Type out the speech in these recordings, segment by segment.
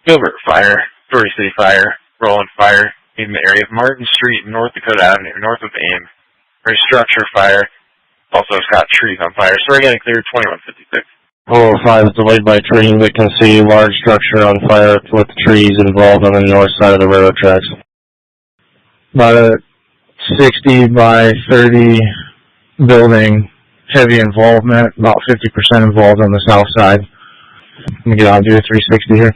Gilbert Fire, Story City Fire, Roland Fire, in the area of Martin Street, North Dakota Avenue, north of AIM. Structure fire. Also, it's got trees on fire. So we're getting cleared 2156. 405 is delayed by trees that can see large structure on fire with trees involved on the north side of the railroad tracks. About a 60 by 30 building, heavy involvement, about 50% involved on the south side. Let me get out and do a 360 here.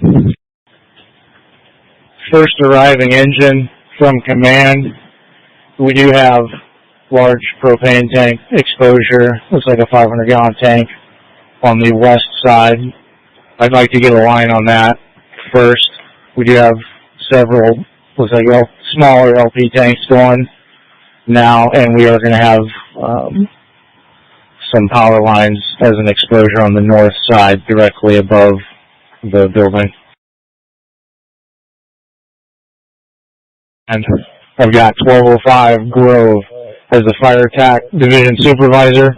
First arriving engine from command. We do have large propane tank exposure. Looks like a 500-gallon tank on the west side. I'd like to get a line on that first. We do have several, looks like smaller LP tanks going now, and we are going to have some power lines as an exposure on the north side directly above the building. And I've got 1205 Grove as the fire attack division supervisor.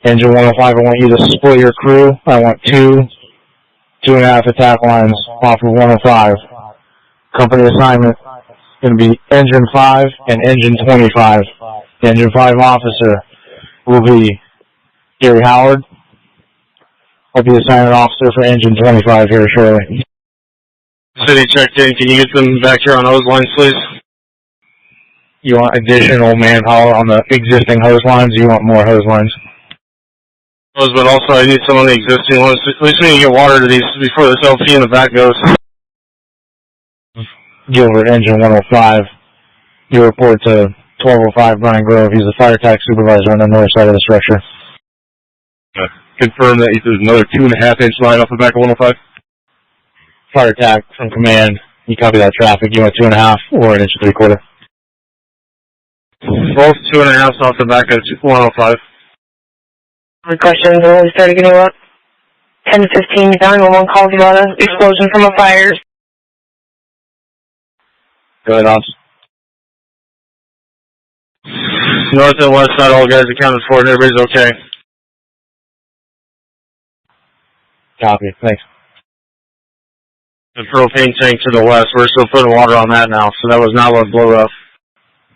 Engine 105, I want you to split your crew. I want 2.5 attack lines off of 105. Company assignment is going to be Engine 5 and Engine 25. The Engine 5 officer will be Gary Howard. I'll be the assignment officer for Engine 25 here shortly. City checked in. Can you get them back here on hose lines, please? You want additional manpower on the existing hose lines, or you want more hose lines? But also I need some on the existing ones. At least we need to get water to these before this LP in the back goes. Gilbert, Engine 105. You report to 1205 Brian Grove. He's the fire attack supervisor on the north side of the structure. Confirm that there's another 2.5-inch line off the back of 105. Fire attack from command. You copy that traffic. You want 2.5 or 1 3/4? Both 2.5 off the back of 105. Questions, we started getting about 10 to 15 down. One calls about an explosion from a fire. Go ahead, Ops. North and west side, all guys accounted for, and everybody's okay. Copy, thanks. The propane tank to the west, we're still putting water on that now, so that was not what blew up.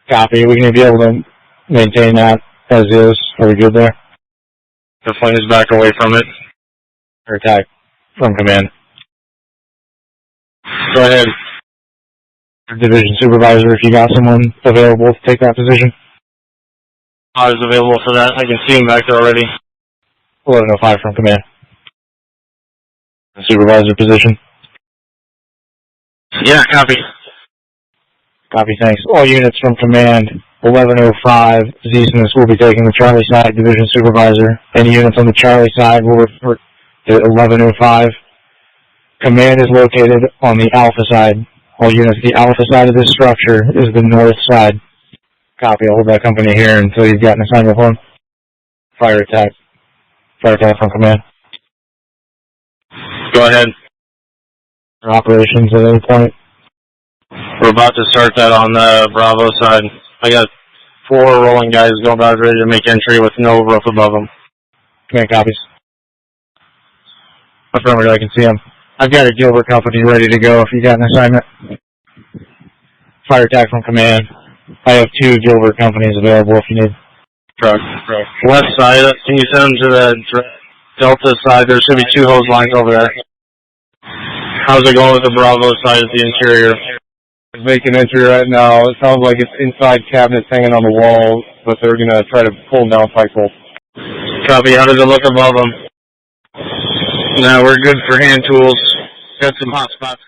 Copy, we're going to be able to maintain that as is. Are we good there? The flame is back away from it. Fire attack from command. Go ahead. Division supervisor, if you got someone available to take that position. I was available for that. I can see him back there already. 1105 from command. The supervisor position. Yeah, copy. Copy, thanks. All units from command. 1105 Zeesness will be taking the Charlie side division supervisor. Any units on the Charlie side will report to 1105. Command is located on the Alpha side. All units, the Alpha side of this structure is the north side. Copy, I'll hold that company here until you've gotten assignment form. Fire attack. Fire attack from command. Go ahead. Operations at any point. We're about to start that on the Bravo side. I got 4 rolling guys going about ready to make entry with no roof above them. Command copies. Affirmative, I can see them. I've got a Gilbert company ready to go if you got an assignment. Fire attack from command. I have 2 Gilbert companies available if you need. Truck. West side, can you send them to the Delta side? There should be 2 hose lines over there. How's it going with the Bravo side of the interior? Making entry right now. It sounds like it's inside cabinets hanging on the wall, but they're going to try to pull them down pike poles. Copy. How does it look above them? No, we're good for hand tools. Got some hot spots.